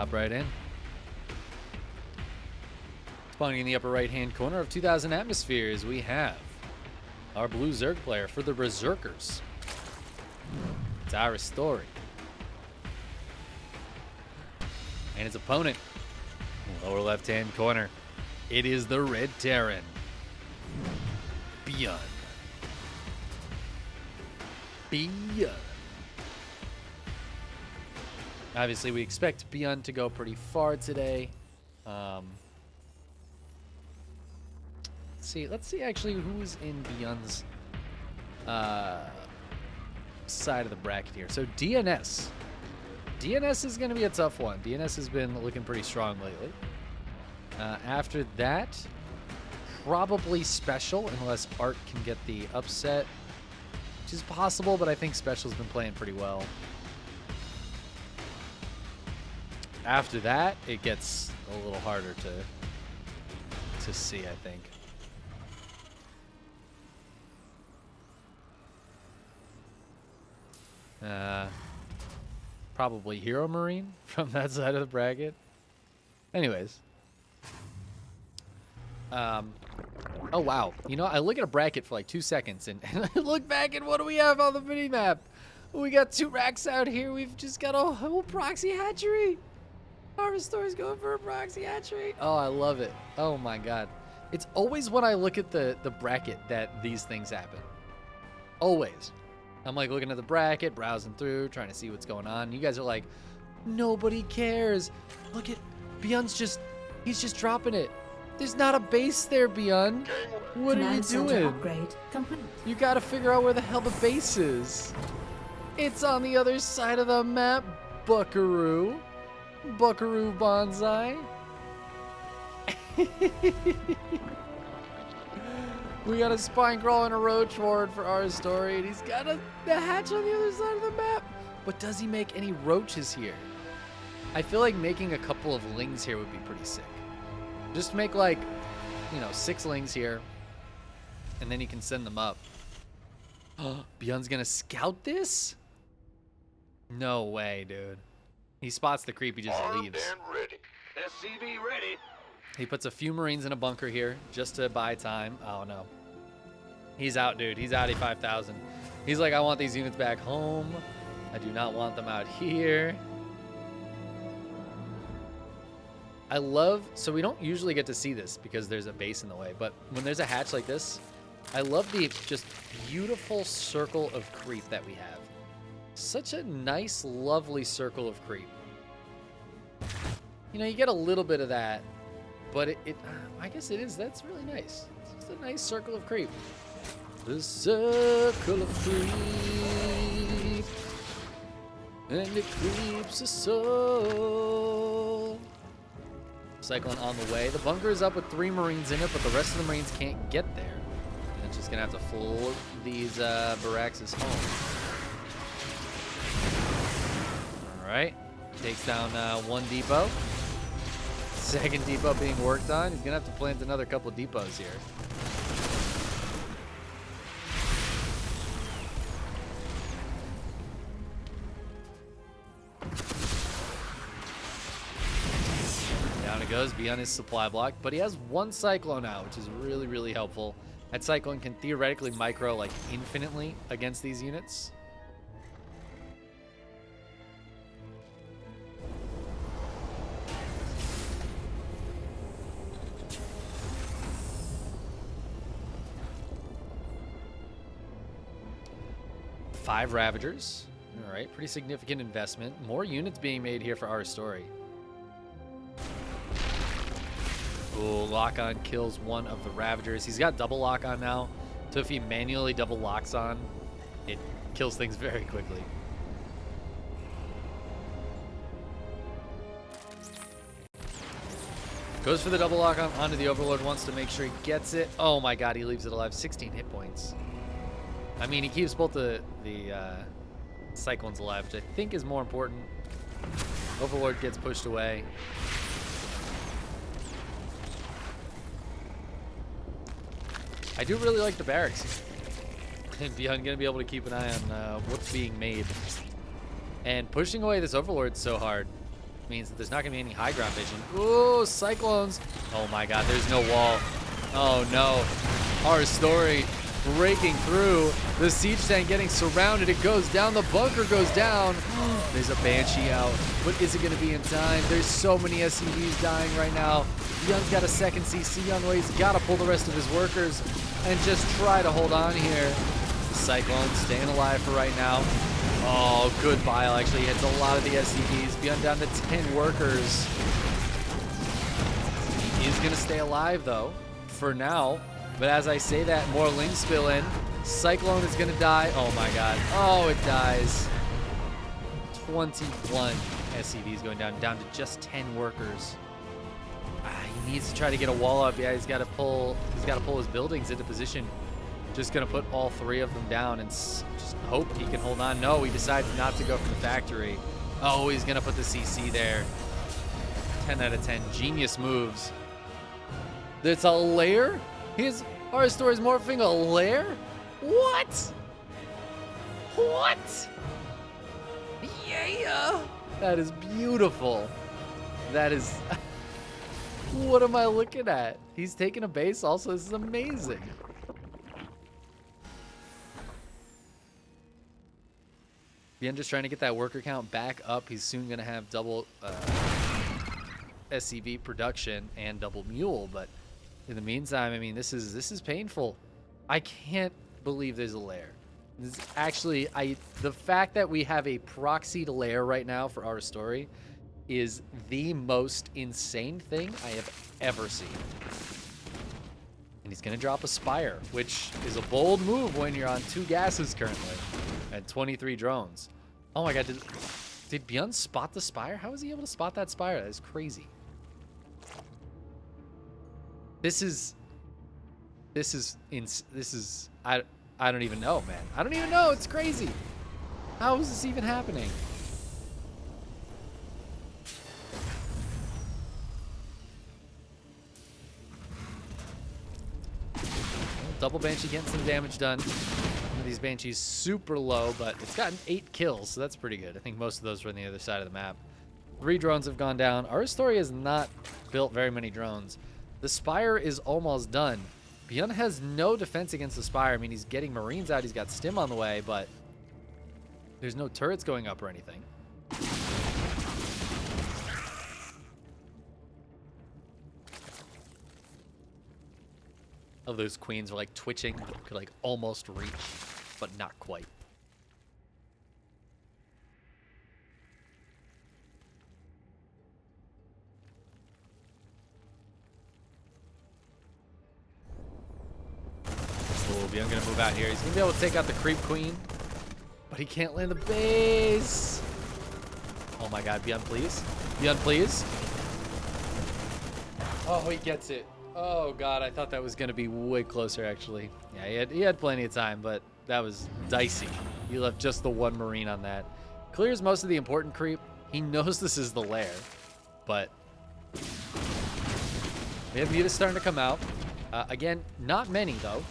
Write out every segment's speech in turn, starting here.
hop right in. Spawning in the upper right-hand corner of 2,000 Atmospheres, we have our blue Zerg player for the Berserkers. It's Aristori. And his opponent, lower left-hand corner, it is the Red Terran, ByuN. ByuN. Obviously, we expect ByuN to go pretty far today. Let's see actually who's in ByuN's side of the bracket here. So DNS. DNS is going to be a tough one. DNS has been looking pretty strong lately. After that, probably Special, unless Art can get the upset, which is possible, but I think Special's been playing pretty well. After that, it gets a little harder to see, I think. Probably Hero Marine from that side of the bracket. Anyways. Oh, wow. You know, I look at a bracket for like 2 seconds and I look back and what do we have on the mini map? We got 2 racks out here. We've just got a whole proxy hatchery. Aristori's going for a proxy hatchery. Oh, I love it. Oh, my God. It's always when I look at the bracket that these things happen. Always. I'm like looking at the bracket, browsing through, trying to see what's going on. You guys are like, nobody cares. Look at ByuN's he's just dropping it. There's not a base there, ByuN. What are you doing? Upgrade complete. You gotta figure out where the hell the base is. It's on the other side of the map, Buckaroo. Buckaroo Bonsai. We got a spine crawl and a roach forward for Aristori, and he's got the hatch on the other side of the map. But does he make any roaches here? I feel like making a couple of lings here would be pretty sick. Just make like, 6 lings here, and then you can send them up. ByuN's gonna scout this? No way, dude. He spots the creep, he just leaves. Ready. SCV ready. He puts a few Marines in a bunker here just to buy time. Oh, no. He's out, dude. He's out at 5,000. He's like, I want these units back home. I do not want them out here. So we don't usually get to see this because there's a base in the way, but when there's a hatch like this, I love the just beautiful circle of creep that we have. Such a nice, lovely circle of creep. You get a little bit of that, but I guess it is. That's really nice. It's just a nice circle of creep. The circle of creep, and it creeps a soul. Cyclone on the way. The bunker is up with 3 Marines in it, but the rest of the Marines can't get there. And it's just gonna have to float these barracks home. All right, takes down 1 depot. Second depot being worked on. He's gonna have to plant another couple depots here. Down it goes, beyond his supply block, but he has 1 Cyclone out, which is really, really helpful. That Cyclone can theoretically micro like infinitely against these units. Five Ravagers. All right, pretty significant investment. More units being made here for Aristori. Ooh, lock-on kills 1 of the Ravagers. He's got double lock-on now, so if he manually double locks on, it kills things very quickly. Goes for the double lock-on onto the Overlord, wants to make sure he gets it. Oh my god, he leaves it alive. 16 hit points. I mean, he keeps both the Cyclones alive, which I think is more important. Overlord gets pushed away. I do really like the barracks. And ByuN gonna be able to keep an eye on what's being made. And pushing away this Overlord so hard. means that there's not going to be any high ground vision. Ooh, Cyclones. Oh my god, there's no wall. Oh no. Aristori breaking through. The siege tank getting surrounded. It goes down. The bunker goes down. There's a Banshee out. But is it going to be in time? There's so many SCVs dying right now. ByuN's got a second CC on the way. He's got to pull the rest of his workers and just try to hold on here. The Cyclone staying alive for right now. Oh, good bile. Actually hits a lot of the SCVs. ByuN down to 10 workers. He is going to stay alive, though, for now. But as I say that, more lings spill in. Cyclone is going to die. Oh, my God. Oh, it dies. 21 SCVs going down to just 10 workers. He needs to try to get a wall up. Yeah, he's got to pull his buildings into position. Just going to put all 3 of them down and just hope he can hold on. No, he decides not to go for the factory. Oh, he's going to put the CC there. 10 out of 10. Genius moves. It's a lair? Aristori's morphing a lair? What? What? Yeah. That is beautiful. That is... What am I looking at? He's taking a base also. This is amazing. ByuN just trying to get that worker count back up. He's soon going to have double SCV production and double mule, but in the meantime, I mean, this is painful. I can't believe there's a lair. This is actually, the fact that we have a proxied lair right now for Aristori is the most insane thing I have ever seen. And he's going to drop a Spire, which is a bold move when you're on 2 gases currently and 23 drones. Oh my god, did ByuN spot the Spire? How was he able to spot that Spire? That is crazy. I don't even know, man. I don't even know. It's crazy. How is this even happening? Double Banshee getting some damage done. One of these Banshees super low, but it's gotten 8 kills, so that's pretty good. I think most of those were on the other side of the map. 3 drones have gone down. Aristori has not built very many drones. The Spire is almost done. ByuN has no defense against the Spire. I mean, he's getting Marines out. He's got Stim on the way, but there's no turrets going up or anything. Oh, those queens are like twitching. Could like almost reach, but not quite. ByuN gonna move out here. He's gonna be able to take out the creep queen, but he can't land the base. Oh my god, ByuN, please. ByuN, please. Oh, he gets it. Oh god, I thought that was gonna be way closer actually. Yeah, he had plenty of time, but that was dicey. He left just the 1 Marine on that. Clears most of the important creep. He knows this is the lair, but we have mutas starting to come out. Again, not many though.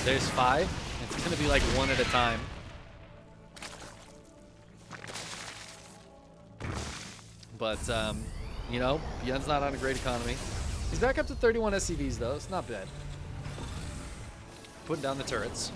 There's 5. It's gonna be like 1 at a time. But you know, ByuN's not on a great economy. He's back up to 31 SCVs though. It's not bad. Putting down the turrets.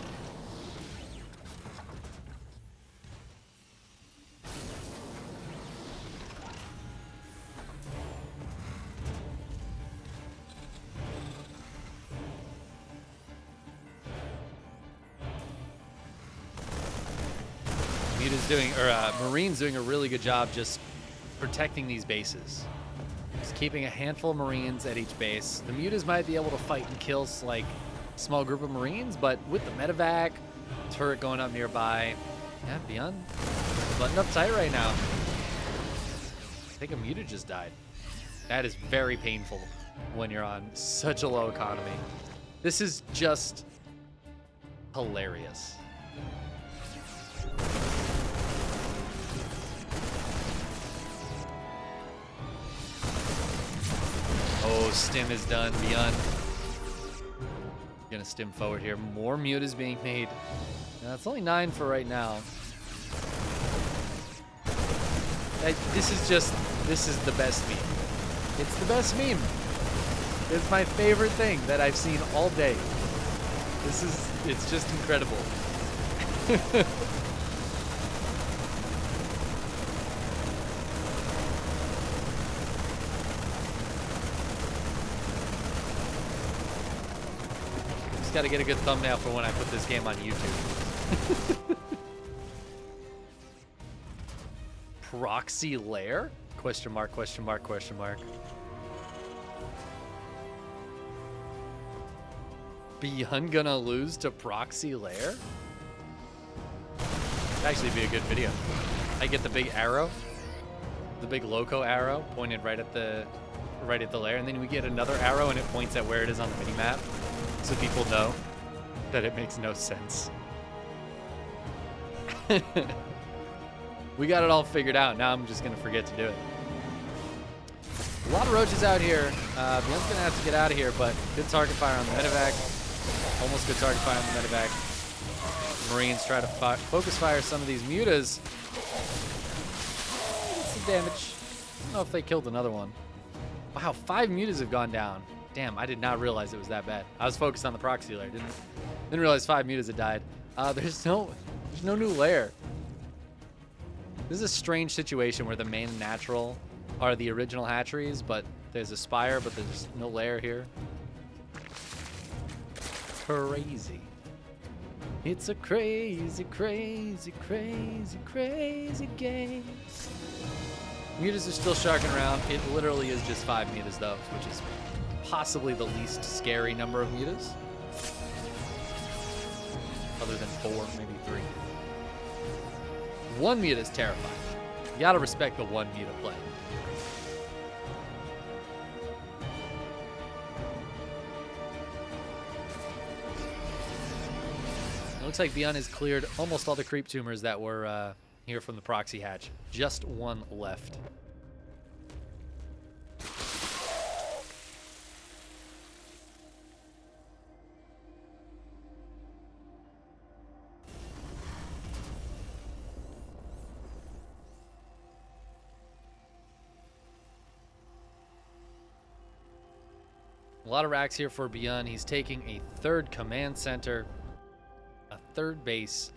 Marine's doing a really good job just protecting these bases. Just keeping a handful of Marines at each base. The mutas might be able to fight and kill like small group of Marines, but with the medevac, turret going up nearby, yeah, ByuN buttoned up tight right now. I think a muta just died. That is very painful when you're on such a low economy. This is just hilarious. Oh, Stim is done. ByuN gonna Stim forward here. More mutas being made. Now, it's only 9 for right now. This is the best meme. It's the best meme. It's my favorite thing that I've seen all day. It's just incredible. Just gotta get a good thumbnail for when I put this game on YouTube. Proxy Lair? Question mark, question mark, question mark. ByuN gonna lose to Proxy Lair? That'd actually be a good video. I get the big arrow, the big loco arrow pointed right at the lair, and then we get another arrow and it points at where it is on the minimap, so people know that it makes no sense. We got it all figured out. Now I'm just gonna forget to do it. A lot of roaches out here. ByuN's gonna have to get out of here, but good target fire on the medevac. Almost good target fire on the medevac. Marines try to focus fire some of these mutas. Get some damage. I don't know if they killed another one. Wow, 5 mutas have gone down. Damn, I did not realize it was that bad. I was focused on the Proxy Lair. Didn't realize 5 mutas had died. There's no new lair. This is a strange situation where the main and natural are the original hatcheries, but there's a spire, but there's no lair here. Crazy. It's a crazy, crazy, crazy, crazy game. Mutas are still sharking around. It literally is just 5 mutas though, which is possibly the least scary number of mutas. Other than 4, maybe 3. 1 muta is terrifying. You gotta respect the 1 muta play. It looks like ByuN has cleared almost all the creep tumors that were here from the proxy hatch. Just 1 left. A lot of racks here for ByuN. He's taking a 3rd command center, a 3rd base,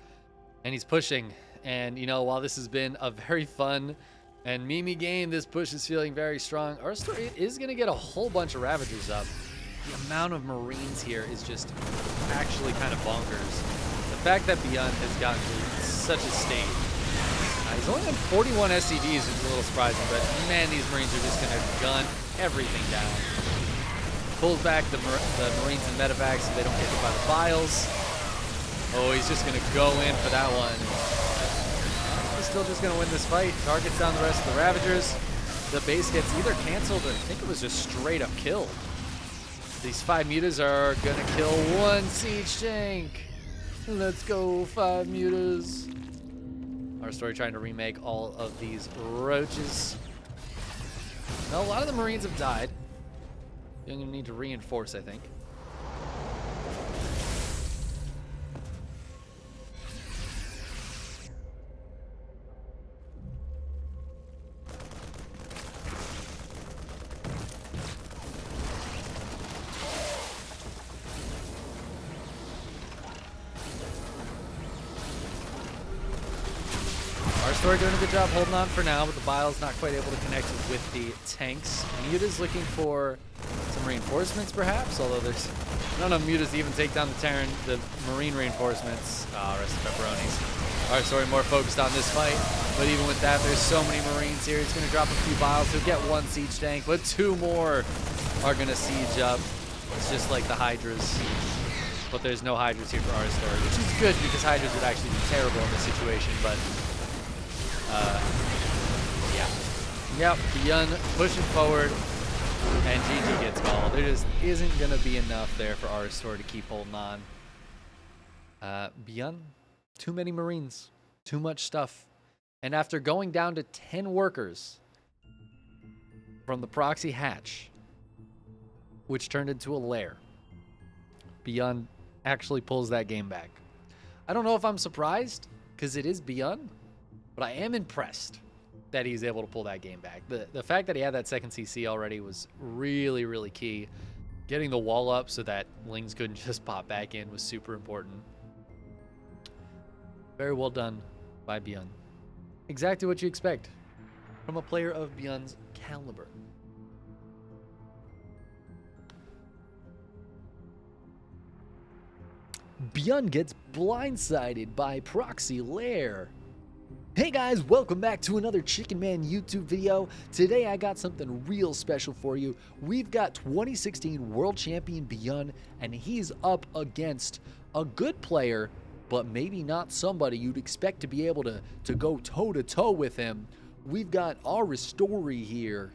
and he's pushing. And, you know, while this has been a very fun and memey game, this push is feeling very strong. Aristori is going to get a whole bunch of Ravagers up. The amount of Marines here is just actually kind of bonkers. The fact that ByuN has gotten to such a state. He's only on 41 SCVs, which is a little surprising, but man, these Marines are just going to gun everything down. Pulls back the Marines and medevacs so they don't get hit by the biles. Oh, he's just going to go in for that one. He's still just going to win this fight. Targets down the rest of the Ravagers. The base gets either canceled or I think it was just straight up killed. These 5 mutas are going to kill 1 siege tank. Let's go, 5 mutas. Aristori trying to remake all of these roaches. Now, a lot of the Marines have died. You're going to need to reinforce, I think. Aristori doing a good job holding on for now, but the Bile's not quite able to connect with the tanks. Muta's looking for some reinforcements, perhaps, although there's not enough Mutas to even take down the Marine reinforcements. Rest of pepperonis. Aristori more focused on this fight, but even with that, there's so many Marines here. He's going to drop a few Biles. He'll get 1 siege tank, but 2 more are going to siege up. It's just like the Hydras, but there's no Hydras here for Aristori, which is good because Hydras would actually be terrible in this situation, but yeah. Yep, ByuN pushing forward, and GG gets called. There just isn't going to be enough there for Aristori to keep holding on. ByuN, too many Marines, too much stuff. And after going down to 10 workers from the proxy hatch, which turned into a lair, ByuN actually pulls that game back. I don't know if I'm surprised, because it is ByuN, but I am impressed. that he's able to pull that game back. The fact that he had that second CC already was really, really key. Getting the wall up so that Lings couldn't just pop back in was super important. Very well done by ByuN. Exactly what you expect from a player of ByuN's caliber. ByuN gets blindsided by Proxy Lair. Hey guys, welcome back to another Chicken Man YouTube video. Today I got something real special for you. We've got 2016 World Champion ByuN, and he's up against a good player, but maybe not somebody you'd expect to be able to go toe-to-toe with him. We've got Aristori here.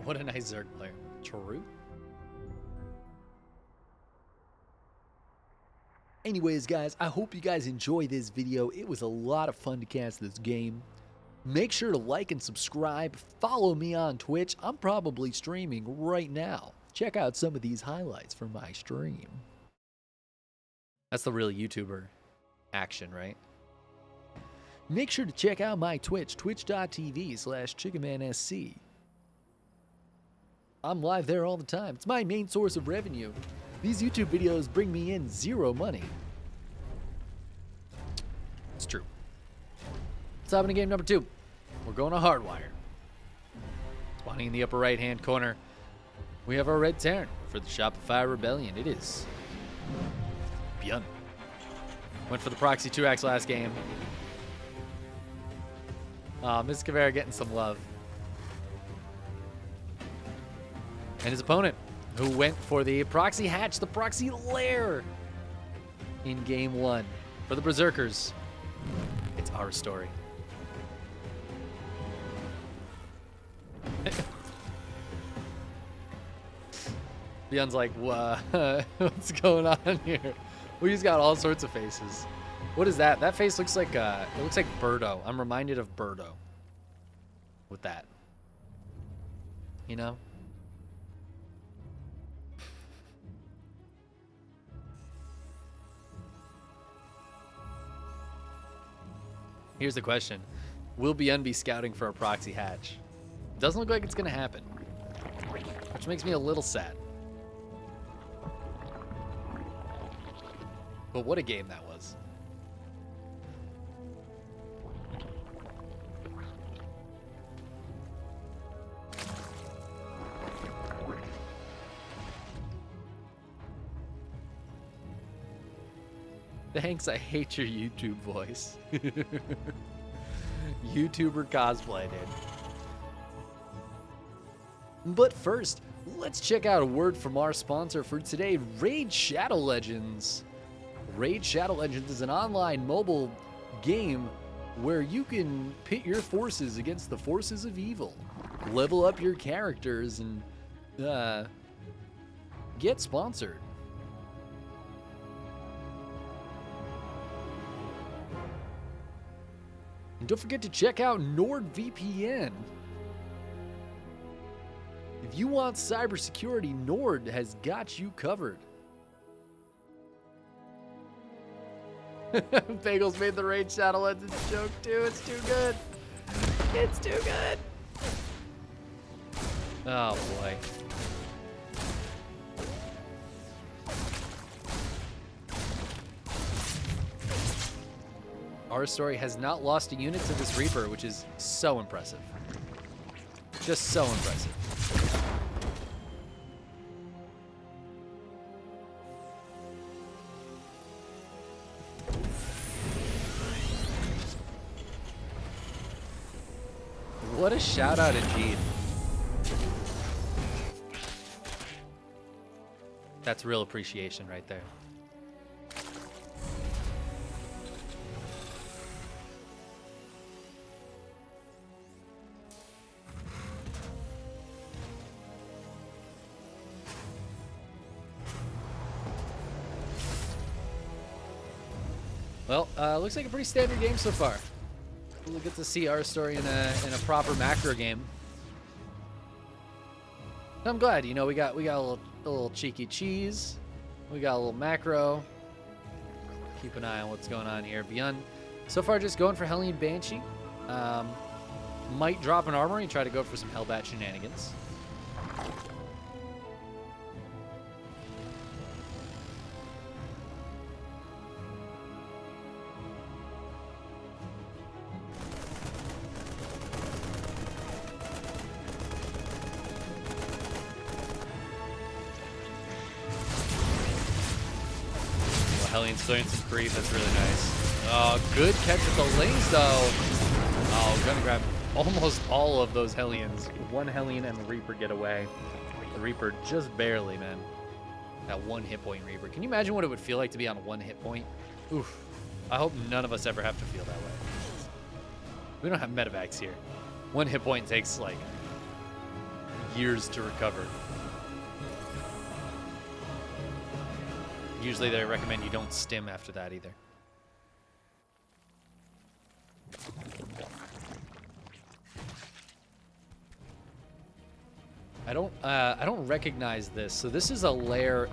What a nice Zerg player. True. Anyways, guys, I hope you guys enjoy this video. It was a lot of fun to cast this game. Make sure to like and subscribe. Follow me on Twitch. I'm probably streaming right now. Check out some of these highlights from my stream. That's the real YouTuber action, right? Make sure to check out my Twitch, twitch.tv/chickenmansc. I'm live there all the time. It's my main source of revenue. These YouTube videos bring me in zero money. It's true. Let's hop into game number 2. We're going to Hardwire. Spawning in the upper right-hand corner, we have our red Terran for the Shopify Rebellion. It is ByuN. Went for the Proxy 2X last game. Miss Caveira getting some love. And his opponent, who went for the Proxy Hatch, the Proxy Lair in game 1. For the Berserkers, it's Aristori. ByuN's like, what's going on here? We just got all sorts of faces. What is that? That face looks like, it looks like Birdo. I'm reminded of Birdo with that. You know? Here's the question. Will ByuN be scouting for a Proxy Hatch? Doesn't look like it's going to happen, which makes me a little sad. But what a game that was. Thanks, I hate your YouTube voice. YouTuber cosplay, dude. But first, let's check out a word from our sponsor for today, Raid Shadow Legends. Raid Shadow Legends is an online mobile game where you can pit your forces against the forces of evil, level up your characters, and get sponsored. And don't forget to check out NordVPN. If you want cybersecurity, Nord has got you covered. Bagels made the Raid Shadow Legends joke too. It's too good. It's too good. Oh boy. Aristori has not lost a unit to this Reaper, which is so impressive. Just so impressive. What a shout out indeed. That's real appreciation right there. Well, looks like a pretty standard game so far. We'll get to see Aristori in a proper macro game. I'm glad, you know, we got a little cheeky cheese. We got a little macro. Keep an eye on what's going on here. ByuN, so far just going for Hellion Banshee. Might drop an armory and try to go for some Hellbat shenanigans. Hellion's throwing some creep. That's really nice. Oh, good catch with the lanes, though. Oh, gonna grab almost all of those Hellions. One Hellion and the Reaper get away. The Reaper just barely, man. That one hit point Reaper. Can you imagine what it would feel like to be on one hit point? Oof. I hope none of us ever have to feel that way. We don't have medevacs here. One hit point takes, like, years to recover. Usually they recommend you don't stim after that either. I don't recognize this. So this is a lair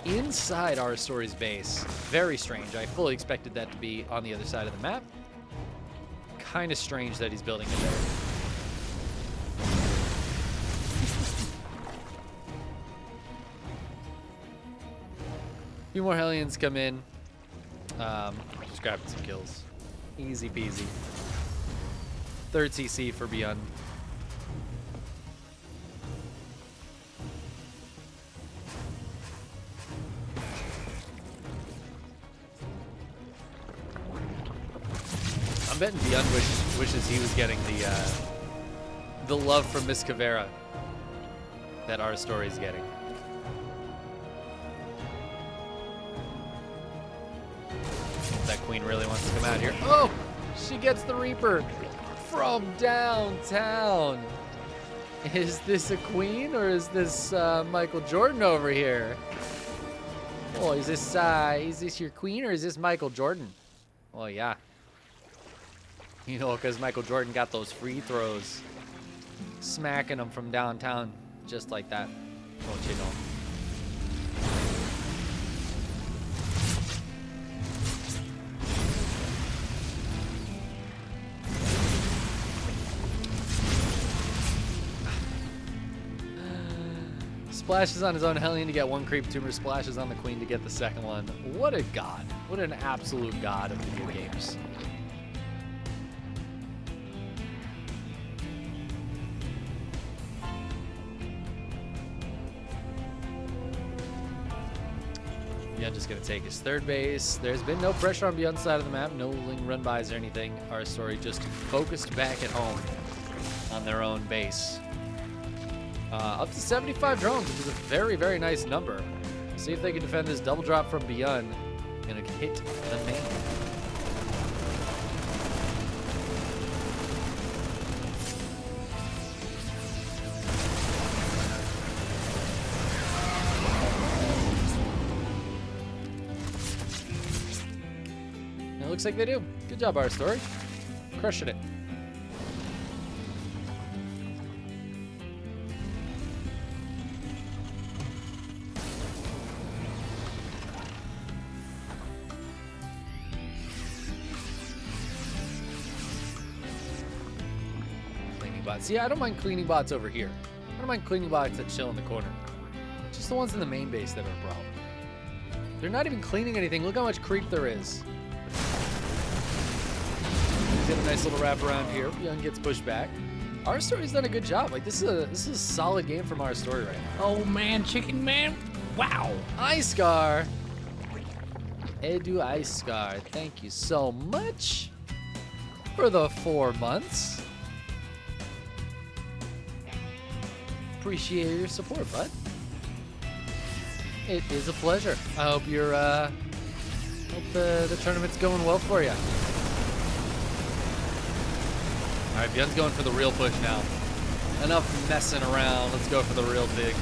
inside Aristori's base. Very strange. I fully expected that to be on the other side of the map. Kind of strange that he's building it there. A few more Hellions come in. Just grabbing some kills. Easy peasy. Third CC for ByuN. I'm betting ByuN wishes he was getting the love from Miss Caveira that Aristori is getting. That queen really wants to come out here. Oh, she gets the Reaper from downtown. Is this a queen or is this Michael Jordan over here? Oh, is this your queen or is this Michael Jordan? Oh yeah. You know, because Michael Jordan got those free throws, smacking them from downtown just like that. Don't you know? Splashes on his own Hellion to get one creep tumor, splashes on the queen to get the second one. What a god. What an absolute god of video games. ByuN just going to take his third base. There's been no pressure on ByuN's side of the map. No ling run bys or anything. Aristori just focused back at home on their own base. Up to 75 drones, which is a very, very nice number. See if they can defend this double drop from ByuN and hit the main. And it looks like they do. Good job, Aristori. Crushing it. See, I don't mind cleaning bots over here. I don't mind cleaning bots that chill in the corner. Just the ones in the main base that are a problem. They're not even cleaning anything. Look how much creep there is. He's got a nice little wrap around here. ByuN gets pushed back. Aristori's done a good job. Like this is a solid game from Aristori right now. Oh man, chicken man! Wow! Ice-Scar. Edu Ice-Scar, thank you so much for the 4 months. Appreciate your support, bud. It is a pleasure. I hope you're hope the tournament's going well for you. All right, ByuN's going for the real push now. Enough messing around. Let's go for the real dig.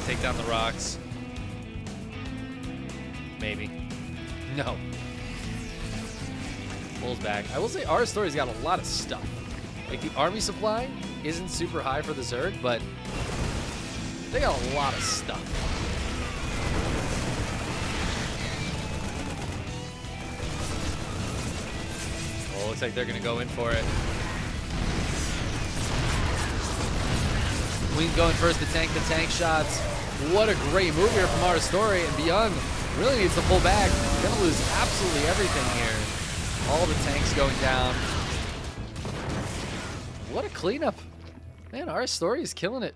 Take down the rocks. Maybe. No. Pulls back. I will say Aristori's got a lot of stuff. Like the army supply isn't super high for the Zerg, but they got a lot of stuff. Well, looks like they're going to go in for it. Queen's going first to tank the tank shots. What a great move here from Aristori, and ByuN really needs to pull back. Gonna lose absolutely everything here. All the tanks going down. What a cleanup. Man, Aristori is killing it.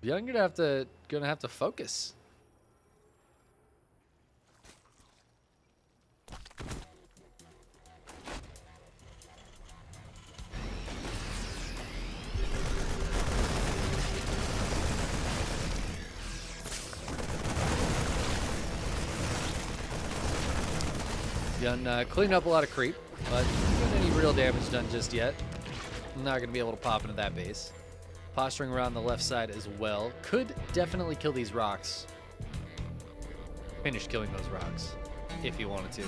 ByuN gonna have to focus. ByuN cleaned up a lot of creep, but not any real damage done just yet. Not going to be able to pop into that base. Posturing around the left side as well. Could definitely kill these rocks. Finish killing those rocks if he wanted to.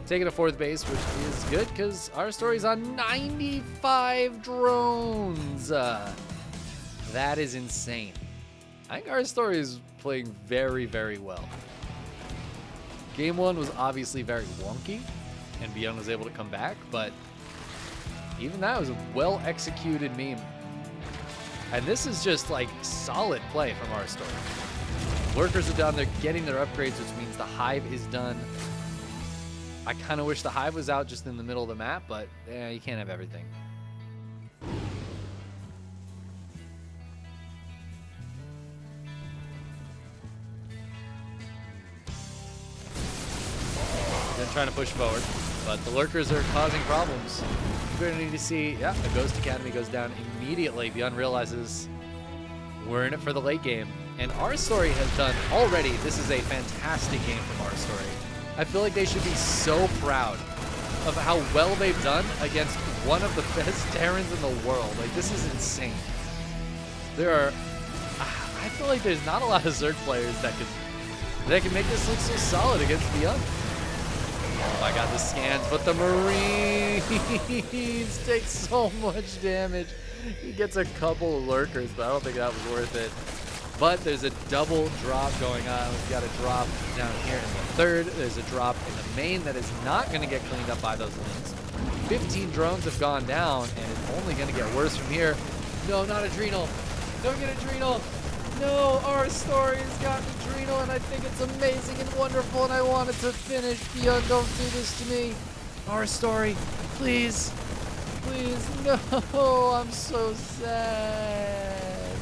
Taking a fourth base, which is good because Aristori's on 95 drones. That is insane. I think Aristori is playing very, very well. Game 1 was obviously very wonky, and ByuN was able to come back, but even that was a well-executed meme. And this is just like solid play from Aristori. Lurkers are down there getting their upgrades, which means the Hive is done. I kind of wish the Hive was out just in the middle of the map, but you can't have everything. Then trying to push forward, but the Lurkers are causing problems. We're going to need to see, yeah, the Ghost Academy goes down immediately. ByuN realizes we're in it for the late game. And Aristori has done already, this is a fantastic game from Aristori. I feel like they should be so proud of how well they've done against one of the best Terrans in the world. Like, this is insane. I feel like there's not a lot of Zerg players that can make this look so solid against ByuN. Oh, I got the scans, but the Marines take so much damage. He gets a couple of Lurkers, but I don't think that was worth it. But there's a double drop going on. We've got a drop down here in the third. There's a drop in the main that is not going to get cleaned up by those links. 15 drones have gone down, and it's only going to get worse from here. No, not Adrenal. Don't get Adrenal. No, Aristori's got Adrenal, and I think it's amazing and wonderful, and I want it to finish. ByuN, don't do this to me. Aristori, please. Please, no. I'm so sad.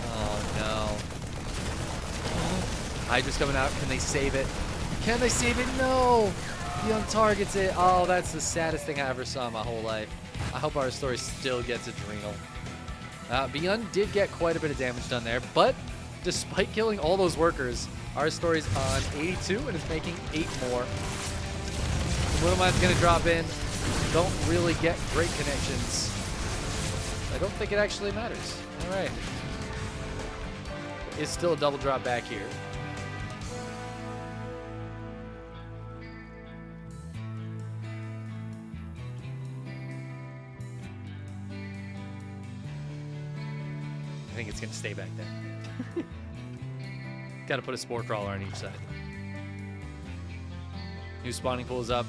Oh, no. Hydra's coming out. Can they save it? Can they save it? No. ByuN targets it. Oh, that's the saddest thing I ever saw in my whole life. I hope Aristori still gets Adrenal. ByuN did get quite a bit of damage done there, but despite killing all those workers, Aristori's on 82 and is making 8 more. Widowmine's going to drop in. Don't really get great connections. I don't think it actually matters. All right. It's still a double drop back here. I think it's going to stay back there. Got to put a Spore Crawler on each side. New spawning pool is up.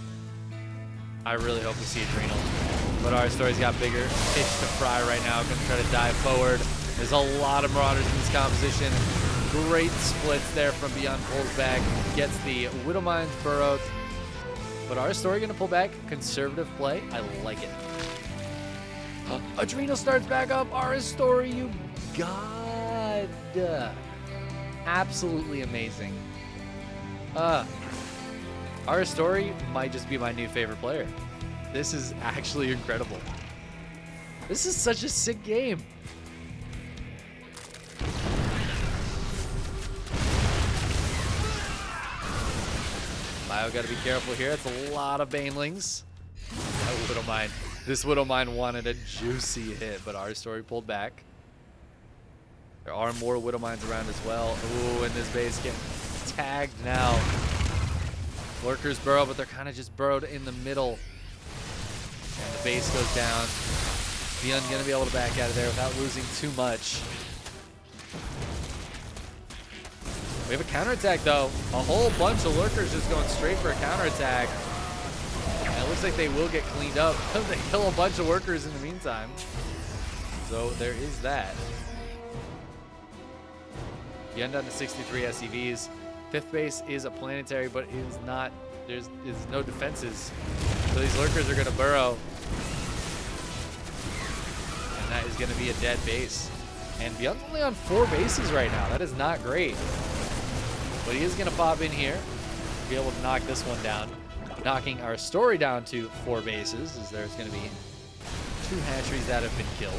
I really hope to see Adrenal. But Aristori's got bigger fish to fry right now. Going to try to dive forward. There's a lot of Marauders in this composition. Great splits there from ByuN. Pulls back. Gets the Widowmines burrowed. But Aristori going to pull back. Conservative play. I like it. Adrenal starts back up. Aristori, you god. Absolutely amazing. Aristori might just be my new favorite player. This is actually incredible. This is such a sick game. Bio got to be careful here. It's a lot of Banelings. Widowmine. This Widowmine wanted a juicy hit, but Aristori pulled back. There are more Widowmines around as well. Ooh, and this base getting tagged now. Lurkers burrow, but they're kind of just burrowed in the middle. And the base goes down. ByuN gonna be able to back out of there without losing too much. We have a counterattack though. A whole bunch of lurkers just going straight for a counterattack. And it looks like they will get cleaned up. They kill a bunch of workers in the meantime. So there is that. ByuN down to 63 SCVs. Fifth base is a planetary, but it is not. There's no defenses. So these lurkers are gonna burrow. And that is gonna be a dead base. And ByuN's only on 4 bases right now. That is not great. But he is going to pop in here, be able to knock this one down. Knocking Aristori down to 4 bases, as there's going to be 2 hatcheries that have been killed.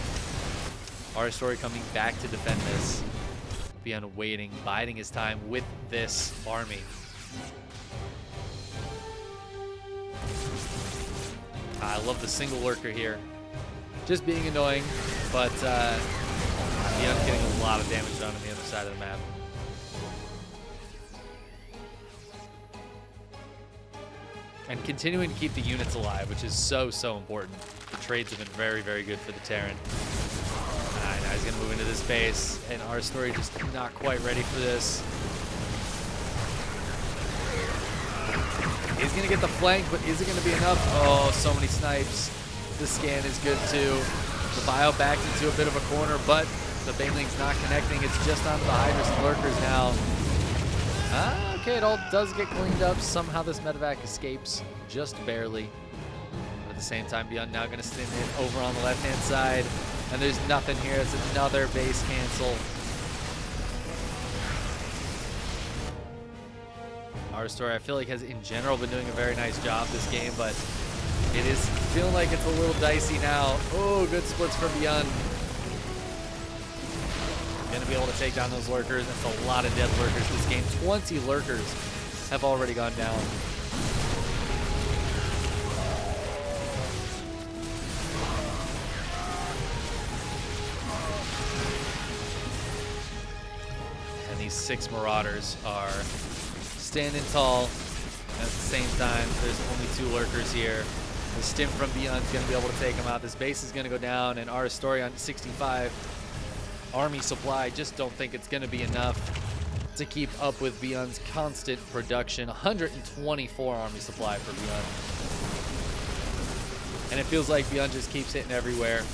Aristori coming back to defend this. ByuN waiting, biding his time with this army. I love the single lurker here. Just being annoying, but ByuN's getting a lot of damage done on the other side of the map. And continuing to keep the units alive, which is so important. The trades have been very good for the Terran. Now he's going to move into this base, and Aristori just not quite ready for this. He's going to get the flank, but is it going to be enough? Oh, so many snipes. The scan is good too. The bio backed into a bit of a corner, but the Baneling's not connecting. It's just onto the Hydras and Lurkers now. Okay, it all does get cleaned up. Somehow this medevac escapes, just barely. But at the same time, ByuN now going to stand in over on the left-hand side. And there's nothing here. It's another base cancel. Aristori, I feel like, has in general been doing a very nice job this game, but it is feeling like it's a little dicey now. Oh, good splits for ByuN. Going to be able to take down those lurkers. That's a lot of dead lurkers this game. 20 lurkers have already gone down. And these 6 marauders are standing tall. At the same time, there's only 2 lurkers here. The stim from ByuN is going to be able to take them out. This base is going to go down, and Aristori on 65. Army supply, just don't think it's going to be enough to keep up with ByuN's constant production. 124 army supply for ByuN. And it feels like ByuN just keeps hitting everywhere.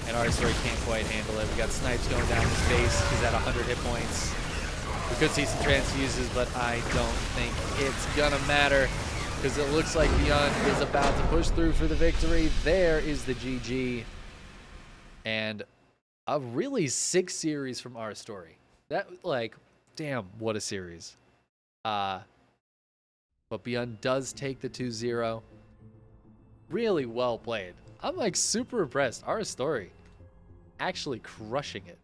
And Aristori can't quite handle it. We got snipes going down his base. He's at 100 hit points. We could see some transfuses, but I don't think it's going to matter, because it looks like ByuN is about to push through for the victory. There is the GG. And a really sick series from Aristori. That, like, damn, what a series. But ByuN does take the 2-0. Really well played. I'm, like, super impressed. Aristori actually crushing it.